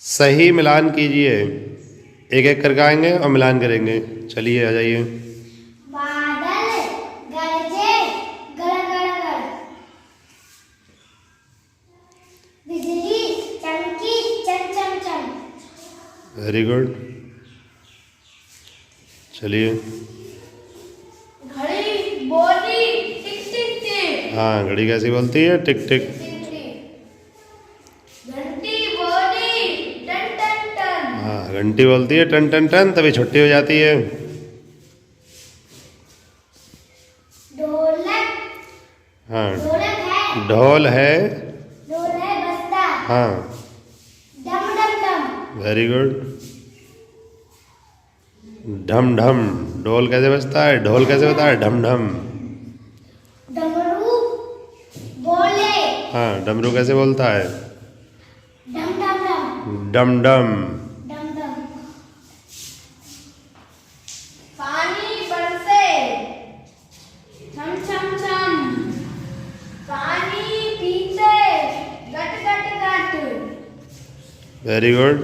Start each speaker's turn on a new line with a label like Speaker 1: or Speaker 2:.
Speaker 1: सही मिलान कीजिए। एक एक करके आएंगे और मिलान करेंगे। चलिए आ जाइए।
Speaker 2: बादल गरजे गड़गड़, बिजली चमकी चम चम चम।
Speaker 1: Very good. चलिए।
Speaker 2: घड़ी बोली टिक टिक टिक।
Speaker 1: हाँ, घड़ी कैसी बोलती है? टिक टिक।
Speaker 2: घंटी बोली टन टन टन।
Speaker 1: हाँ, घंटी बोलती है टन टन टन, तभी छुट्टी हो जाती है।
Speaker 2: ढोलक
Speaker 1: हाँ,
Speaker 2: ढोलक है,
Speaker 1: ढोल है।
Speaker 2: ढोल है बजता।
Speaker 1: हाँ,
Speaker 2: डम डम डम।
Speaker 1: Very good. ढम ढम, ढोल कैसे बजता है? ढोल कैसे होता है? ढम ढम।
Speaker 2: डमरू बोले
Speaker 1: हाँ, डमरू कैसे बोलता है?
Speaker 2: डम डम डम।
Speaker 1: डम डम।
Speaker 2: डम डम। पानी बरसे छम छम छम। पानी पीते गट गट गट।
Speaker 1: Very good.